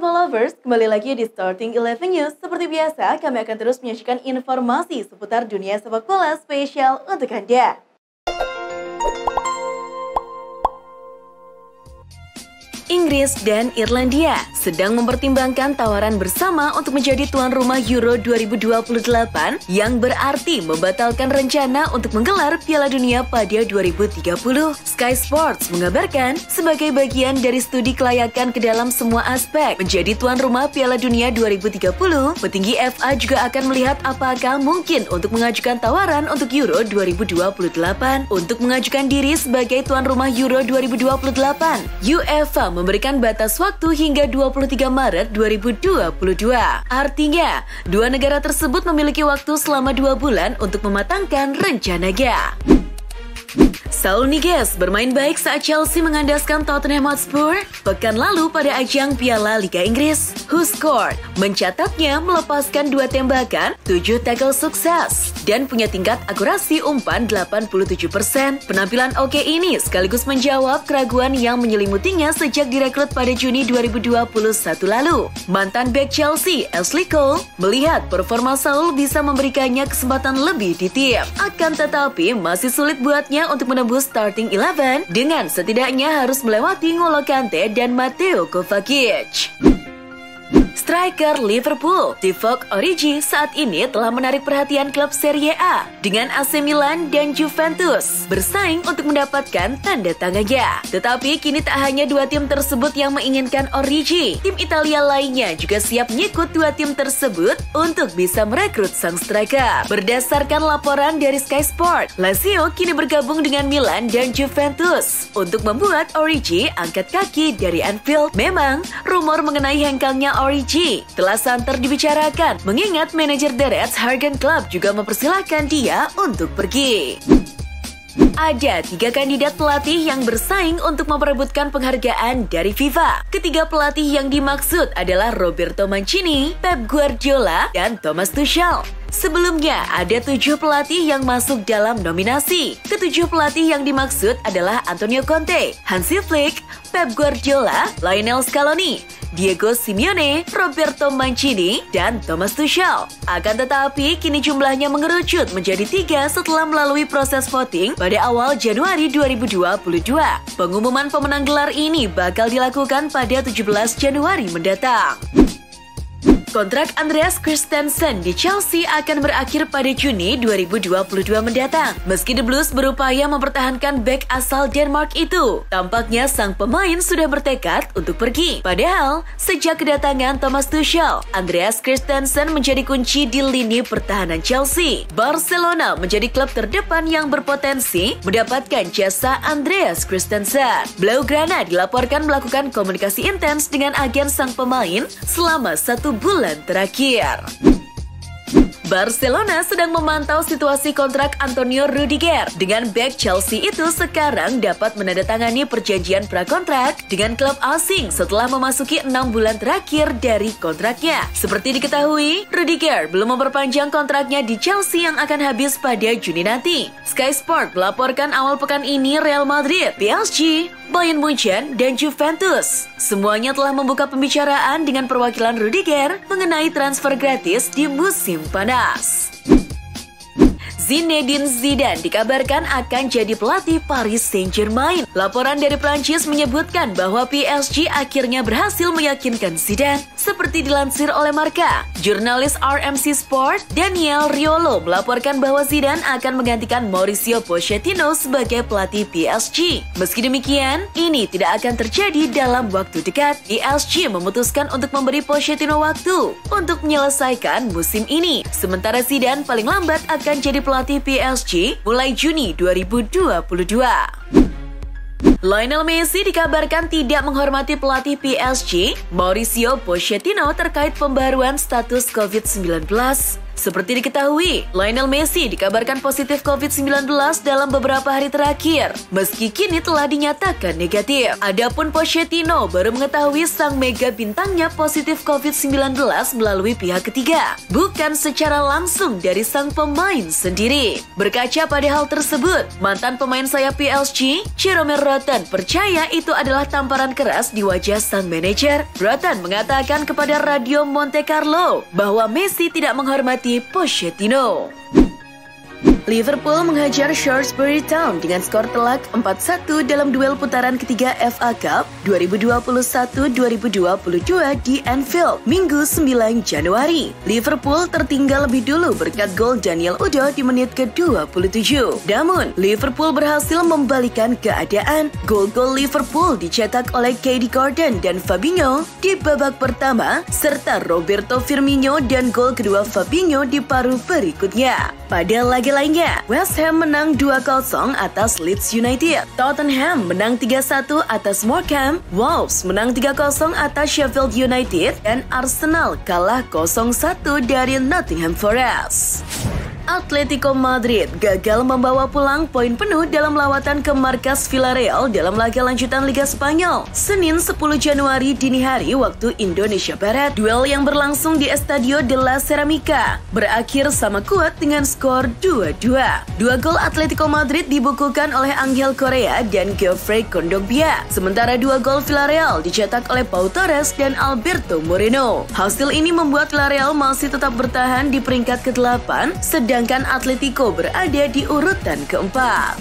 football lovers, kembali lagi di Starting 11 News. Seperti biasa, kami akan terus menyajikan informasi seputar dunia sepak bola spesial untuk Anda. Inggris dan Irlandia sedang mempertimbangkan tawaran bersama untuk menjadi tuan rumah Euro 2028 yang berarti membatalkan rencana untuk menggelar Piala Dunia pada 2030. Sky Sports mengabarkan sebagai bagian dari studi kelayakan ke dalam semua aspek menjadi tuan rumah Piala Dunia 2030, petinggi FA juga akan melihat apakah mungkin untuk mengajukan tawaran untuk Euro 2028. Untuk mengajukan diri sebagai tuan rumah Euro 2028, UEFA memberikan batas waktu hingga 23 Maret 2022. Artinya, dua negara tersebut memiliki waktu selama 2 bulan untuk mematangkan rencananya. Saul Niguez bermain baik saat Chelsea mengandaskan Tottenham Hotspur pekan lalu pada ajang Piala Liga Inggris. Who scored mencatatnya melepaskan 2 tembakan, 7 tackle sukses, dan punya tingkat akurasi umpan 87%. Penampilan oke ini sekaligus menjawab keraguan yang menyelimutinya sejak direkrut pada Juni 2021 lalu. Mantan bek Chelsea, Ashley Cole, melihat performa Saul bisa memberikannya kesempatan lebih di tim. Akan tetapi masih sulit buatnya untuk menembus starting 11 dengan setidaknya harus melewati N'Golo Kante dan Mateo Kovacic. Striker Liverpool, Divock Origi saat ini telah menarik perhatian klub Serie A dengan AC Milan dan Juventus bersaing untuk mendapatkan tanda tangannya. Tetapi kini tak hanya 2 tim tersebut yang menginginkan Origi, tim Italia lainnya juga siap mengikut 2 tim tersebut untuk bisa merekrut sang striker. Berdasarkan laporan dari Sky Sport, Lazio kini bergabung dengan Milan dan Juventus untuk membuat Origi angkat kaki dari Anfield. Memang, rumor mengenai hengkangnya Origi telah santer dibicarakan, mengingat manajer The Reds Jurgen Klopp juga mempersilahkan dia untuk pergi. Ada 3 kandidat pelatih yang bersaing untuk memperebutkan penghargaan dari FIFA. Ketiga pelatih yang dimaksud adalah Roberto Mancini, Pep Guardiola, dan Thomas Tuchel. Sebelumnya, ada 7 pelatih yang masuk dalam nominasi. Ketujuh pelatih yang dimaksud adalah Antonio Conte, Hansi Flick, Pep Guardiola, Lionel Scaloni, Diego Simeone, Roberto Mancini, dan Thomas Tuchel. Akan tetapi, kini jumlahnya mengerucut menjadi 3 setelah melalui proses voting pada awal Januari 2022. Pengumuman pemenang gelar ini bakal dilakukan pada 17 Januari mendatang. Kontrak Andreas Christensen di Chelsea akan berakhir pada Juni 2022 mendatang. Meski The Blues berupaya mempertahankan bek asal Denmark itu, tampaknya sang pemain sudah bertekad untuk pergi. Padahal, sejak kedatangan Thomas Tuchel, Andreas Christensen menjadi kunci di lini pertahanan Chelsea. Barcelona menjadi klub terdepan yang berpotensi mendapatkan jasa Andreas Christensen. Blaugrana dilaporkan melakukan komunikasi intens dengan agen sang pemain selama 1 bulan terakhir. Barcelona sedang memantau situasi kontrak Antonio Rudiger. Dengan bek Chelsea itu sekarang dapat menandatangani perjanjian prakontrak dengan klub asing setelah memasuki 6 bulan terakhir dari kontraknya. Seperti diketahui, Rudiger belum memperpanjang kontraknya di Chelsea yang akan habis pada Juni nanti. Sky Sport melaporkan awal pekan ini Real Madrid, PSG, Bayern Munchen, dan Juventus semuanya telah membuka pembicaraan dengan perwakilan Rudiger mengenai transfer gratis di musim panas. Zinedine Zidane dikabarkan akan jadi pelatih Paris Saint-Germain. Laporan dari Prancis menyebutkan bahwa PSG akhirnya berhasil meyakinkan Zidane. Seperti dilansir oleh Marca, jurnalis RMC Sport Daniel Riolo melaporkan bahwa Zidane akan menggantikan Mauricio Pochettino sebagai pelatih PSG. Meski demikian, ini tidak akan terjadi dalam waktu dekat. PSG memutuskan untuk memberi Pochettino waktu untuk menyelesaikan musim ini. Sementara Zidane paling lambat akan jadi pelatih PSG mulai Juni 2022. Lionel Messi dikabarkan tidak menghormati pelatih PSG, Mauricio Pochettino terkait pembaruan status COVID-19. Seperti diketahui, Lionel Messi dikabarkan positif COVID-19 dalam beberapa hari terakhir, meski kini telah dinyatakan negatif. Adapun Pochettino baru mengetahui sang mega bintangnya positif COVID-19 melalui pihak ketiga, bukan secara langsung dari sang pemain sendiri. Berkaca pada hal tersebut, mantan pemain sayap PSG, Jerome Roten, percaya itu adalah tamparan keras di wajah sang manajer. Roten mengatakan kepada Radio Monte Carlo bahwa Messi tidak menghormati Pochettino. Liverpool menghajar Shrewsbury Town dengan skor telak 4-1 dalam duel putaran ketiga FA Cup 2021-2022 di Anfield, Minggu 9 Januari. Liverpool tertinggal lebih dulu berkat gol Daniel Udo di menit ke-27. Namun, Liverpool berhasil membalikan keadaan. Gol-gol Liverpool dicetak oleh Katie Gordon dan Fabinho di babak pertama, serta Roberto Firmino, dan gol kedua Fabinho di paruh berikutnya. Pada laga lainnya, West Ham menang 2-0 atas Leeds United. Tottenham menang 3-1 atas Morecambe. Wolves menang 3-0 atas Sheffield United. Dan Arsenal kalah 0-1 dari Nottingham Forest. Atletico Madrid gagal membawa pulang poin penuh dalam lawatan ke markas Villarreal dalam laga lanjutan Liga Spanyol. Senin 10 Januari dini hari waktu Indonesia Barat, duel yang berlangsung di Estadio de la Ceramica berakhir sama kuat dengan skor 2-2. Dua gol Atletico Madrid dibukukan oleh Angel Correa dan Geoffrey Kondogbia, sementara dua gol Villarreal dicetak oleh Pau Torres dan Alberto Moreno. Hasil ini membuat Villarreal masih tetap bertahan di peringkat ke-8, sedangkan Atletico berada di urutan keempat.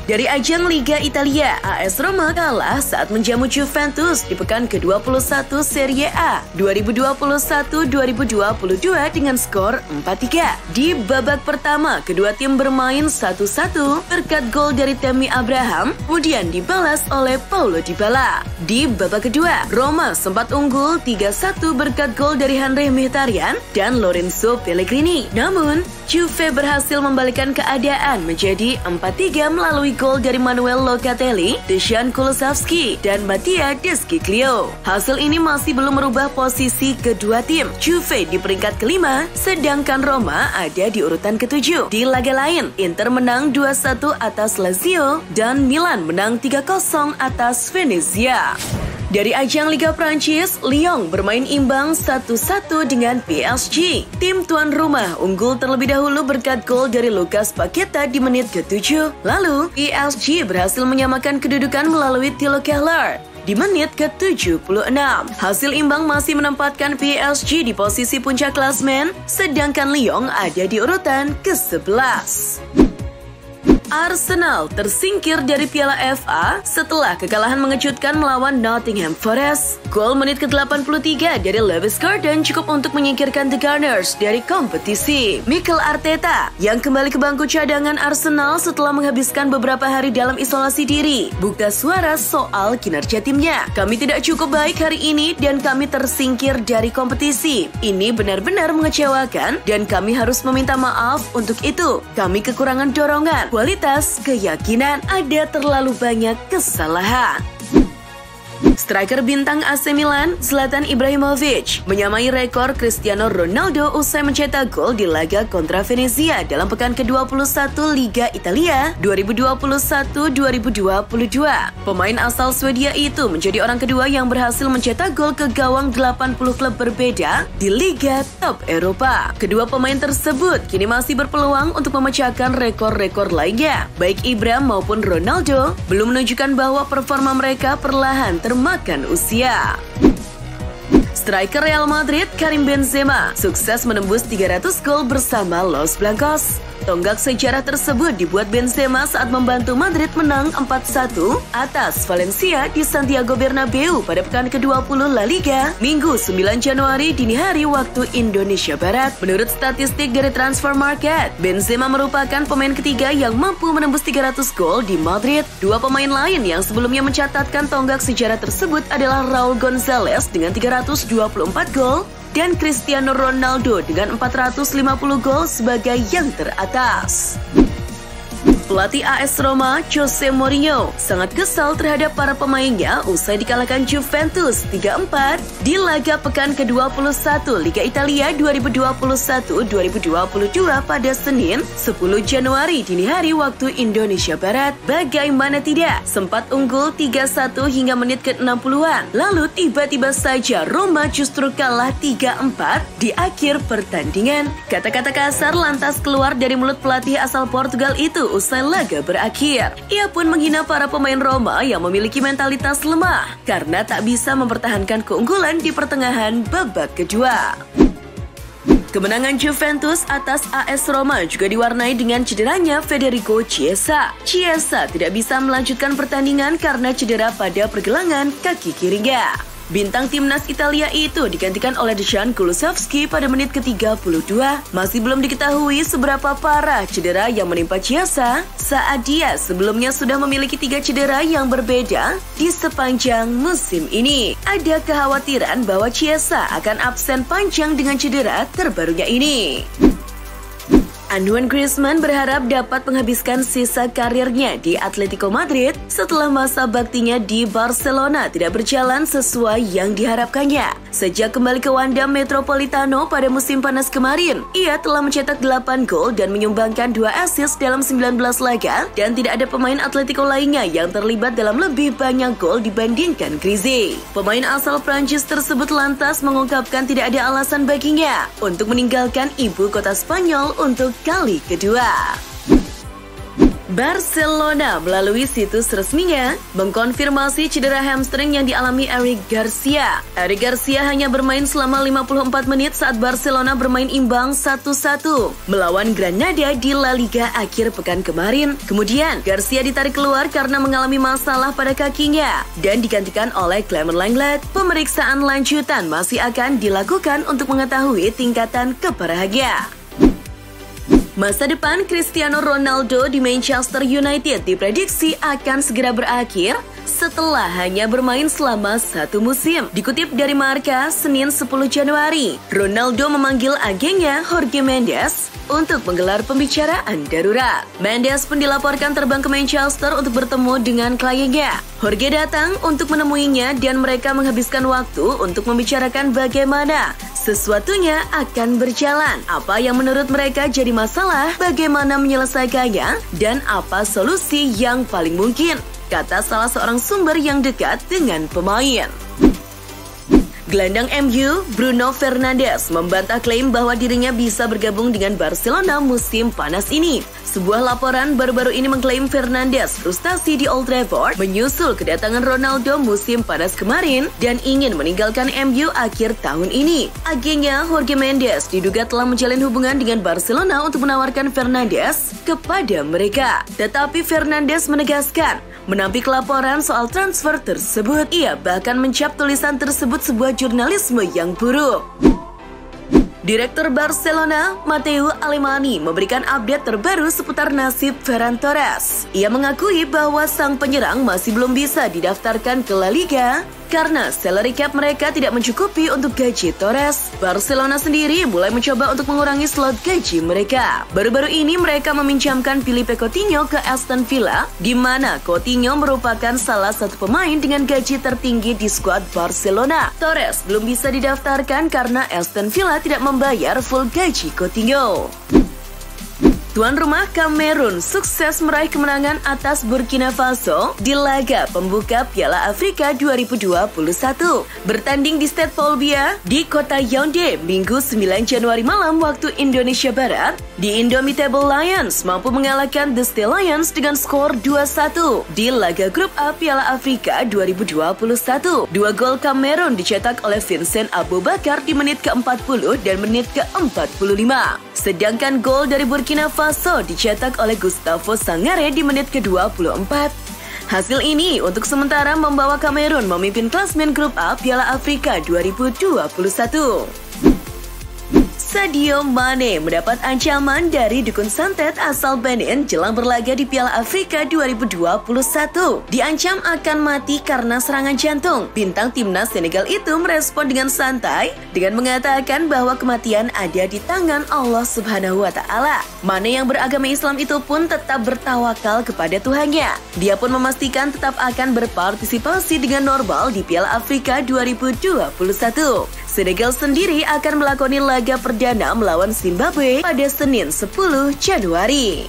Dari ajang Liga Italia, AS Roma kalah saat menjamu Juventus di pekan ke-21 Serie A 2021-2022 dengan skor 4-3. Di babak pertama, kedua tim bermain 1-1 berkat gol dari Tammy Abraham, kemudian dibalas oleh Paulo Dybala. Di babak kedua, Roma sempat unggul 3-1 berkat gol dari Henry Mkhitaryan dan Lorenzo Pellegrini. Namun, Juve berhasil membalikan keadaan menjadi 4-3 melalui gol dari Manuel Locatelli, Dejan Kulusevski, dan Mattia Desciclio. Hasil ini masih belum merubah posisi kedua tim. Juve di peringkat kelima, sedangkan Roma ada di urutan ketujuh. Di laga lain, Inter menang 2-1 atas Lazio, dan Milan menang 3-0 atas Venezia. Dari ajang Liga Prancis, Lyon bermain imbang 1-1 dengan PSG. Tim tuan rumah unggul terlebih dahulu berkat gol dari Lucas Paqueta di menit ke-7. Lalu, PSG berhasil menyamakan kedudukan melalui Thilo Kehrer di menit ke-76. Hasil imbang masih menempatkan PSG di posisi puncak klasemen, sedangkan Lyon ada di urutan ke-11. Arsenal tersingkir dari Piala FA setelah kekalahan mengejutkan melawan Nottingham Forest. Gol menit ke-83 dari Lewis Gordon cukup untuk menyingkirkan The Gunners dari kompetisi. Mikel Arteta yang kembali ke bangku cadangan Arsenal setelah menghabiskan beberapa hari dalam isolasi diri, buka suara soal kinerja timnya. Kami tidak cukup baik hari ini dan kami tersingkir dari kompetisi. Ini benar-benar mengecewakan dan kami harus meminta maaf untuk itu. Kami kekurangan dorongan, kualitas, keyakinan, ada terlalu banyak kesalahan. Striker bintang AC Milan, Zlatan Ibrahimovic, menyamai rekor Cristiano Ronaldo usai mencetak gol di laga kontra Venezia dalam pekan ke-21 Liga Italia 2021-2022. Pemain asal Swedia itu menjadi orang kedua yang berhasil mencetak gol ke gawang 80 klub berbeda di Liga Top Eropa. Kedua pemain tersebut kini masih berpeluang untuk memecahkan rekor-rekor lainnya. Baik Ibra maupun Ronaldo belum menunjukkan bahwa performa mereka perlahan termakan usia. Striker Real Madrid Karim Benzema sukses menembus 300 gol bersama Los Blancos. Tonggak sejarah tersebut dibuat Benzema saat membantu Madrid menang 4-1 atas Valencia di Santiago Bernabeu pada pekan ke-20 La Liga, Minggu 9 Januari dini hari waktu Indonesia Barat. Menurut statistik dari Transfer Market, Benzema merupakan pemain ketiga yang mampu menembus 300 gol di Madrid. Dua pemain lain yang sebelumnya mencatatkan tonggak sejarah tersebut adalah Raul Gonzalez dengan 324 gol dan Cristiano Ronaldo dengan 450 gol sebagai yang teratas. Pelatih AS Roma, Jose Mourinho, sangat kesal terhadap para pemainnya usai dikalahkan Juventus 3-4 di laga pekan ke-21 Liga Italia 2021-2022 pada Senin 10 Januari dini hari waktu Indonesia Barat. Bagaimana tidak, sempat unggul 3-1 hingga menit ke-60-an. Lalu tiba-tiba saja Roma justru kalah 3-4 di akhir pertandingan. Kata-kata kasar lantas keluar dari mulut pelatih asal Portugal itu usai laga berakhir. Ia pun menghina para pemain Roma yang memiliki mentalitas lemah karena tak bisa mempertahankan keunggulan di pertengahan babak kedua. Kemenangan Juventus atas AS Roma juga diwarnai dengan cederanya Federico Chiesa. Chiesa tidak bisa melanjutkan pertandingan karena cedera pada pergelangan kaki kirinya. Bintang timnas Italia itu digantikan oleh Dejan Kulusevski pada menit ke-32. Masih belum diketahui seberapa parah cedera yang menimpa Chiesa saat dia sebelumnya sudah memiliki 3 cedera yang berbeda di sepanjang musim ini. Ada kekhawatiran bahwa Chiesa akan absen panjang dengan cedera terbarunya ini. Antoine Griezmann berharap dapat menghabiskan sisa karirnya di Atletico Madrid setelah masa baktinya di Barcelona tidak berjalan sesuai yang diharapkannya. Sejak kembali ke Wanda Metropolitano pada musim panas kemarin, ia telah mencetak 8 gol dan menyumbangkan 2 assist dalam 19 laga dan tidak ada pemain Atletico lainnya yang terlibat dalam lebih banyak gol dibandingkan Griezmann. Pemain asal Prancis tersebut lantas mengungkapkan tidak ada alasan baginya untuk meninggalkan ibu kota Spanyol untuk kali kedua. Barcelona melalui situs resminya mengkonfirmasi cedera hamstring yang dialami Eric Garcia. Eric Garcia hanya bermain selama 54 menit saat Barcelona bermain imbang 1-1 melawan Granada di La Liga akhir pekan kemarin. Kemudian Garcia ditarik keluar karena mengalami masalah pada kakinya dan digantikan oleh Clement Lenglet. Pemeriksaan lanjutan masih akan dilakukan untuk mengetahui tingkatan keparahannya. Masa depan Cristiano Ronaldo di Manchester United diprediksi akan segera berakhir setelah hanya bermain selama 1 musim. Dikutip dari Marca, Senin 10 Januari, Ronaldo memanggil agennya Jorge Mendes untuk menggelar pembicaraan darurat. Mendes pun dilaporkan terbang ke Manchester untuk bertemu dengan kliennya. Jorge datang untuk menemuinya dan mereka menghabiskan waktu untuk membicarakan bagaimana sesuatunya akan berjalan, apa yang menurut mereka jadi masalah, bagaimana menyelesaikannya, dan apa solusi yang paling mungkin, kata salah seorang sumber yang dekat dengan pemain. Gelandang MU, Bruno Fernandes, membantah klaim bahwa dirinya bisa bergabung dengan Barcelona musim panas ini. Sebuah laporan baru-baru ini mengklaim Fernandes frustasi di Old Trafford menyusul kedatangan Ronaldo musim panas kemarin dan ingin meninggalkan MU akhir tahun ini. Agennya Jorge Mendes diduga telah menjalin hubungan dengan Barcelona untuk menawarkan Fernandes kepada mereka. Tetapi Fernandes menegaskan, menampik laporan soal transfer tersebut, ia bahkan mencap tulisan tersebut sebuah jurnalisme yang buruk. Direktur Barcelona, Mateu Alemany, memberikan update terbaru seputar nasib Ferran Torres. Ia mengakui bahwa sang penyerang masih belum bisa didaftarkan ke La Liga karena salary cap mereka tidak mencukupi untuk gaji Torres. Barcelona sendiri mulai mencoba untuk mengurangi slot gaji mereka. Baru-baru ini mereka meminjamkan Philippe Coutinho ke Aston Villa, di mana Coutinho merupakan salah satu pemain dengan gaji tertinggi di skuad Barcelona. Torres belum bisa didaftarkan karena Aston Villa tidak membayar full gaji Coutinho. Tuan rumah Kamerun sukses meraih kemenangan atas Burkina Faso di laga pembuka Piala Afrika 2021. Bertanding di Stade Paul Biya di kota Yaounde Minggu 9 Januari malam waktu Indonesia Barat, The Indomitable Lions mampu mengalahkan The Steel Lions dengan skor 2-1 di laga grup A Piala Afrika 2021. 2 gol Kamerun dicetak oleh Vincent Aboubakar di menit ke-40 dan menit ke-45. Sedangkan gol dari Burkina Faso dicetak oleh Gustavo Sangare di menit ke-24. Hasil ini untuk sementara membawa Kamerun memimpin klasmen grup A Piala Afrika 2021. Sadio Mane mendapat ancaman dari dukun santet asal Benin jelang berlaga di Piala Afrika 2021. Diancam akan mati karena serangan jantung. Bintang timnas Senegal itu merespon dengan santai dengan mengatakan bahwa kematian ada di tangan Allah Subhanahu wa Ta'ala. Mane yang beragama Islam itu pun tetap bertawakal kepada Tuhannya. Dia pun memastikan tetap akan berpartisipasi dengan normal di Piala Afrika 2021. Senegal sendiri akan melakoni laga perdana melawan Zimbabwe pada Senin 10 Januari.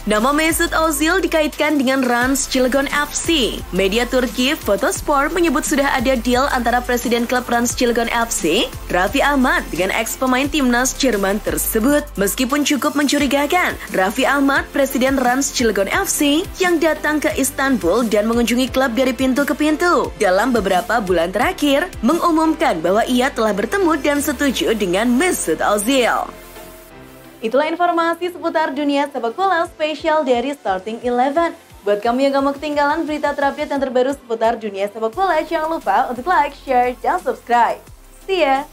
Nama Mesut Ozil dikaitkan dengan Rans Cilegon FC. Media Turki Fotospor menyebut sudah ada deal antara presiden klub Rans Cilegon FC, Raffi Ahmad, dengan ex-pemain timnas Jerman tersebut. Meskipun cukup mencurigakan, Raffi Ahmad, presiden Rans Cilegon FC, yang datang ke Istanbul dan mengunjungi klub dari pintu ke pintu dalam beberapa bulan terakhir, mengumumkan bahwa ia telah bertemu dan setuju dengan Mesut Ozil. Itulah informasi seputar dunia sepak bola spesial dari Starting 11. Buat kamu yang gak mau ketinggalan berita terupdate dan terbaru seputar dunia sepak bola, jangan lupa untuk like, share, dan subscribe. See ya!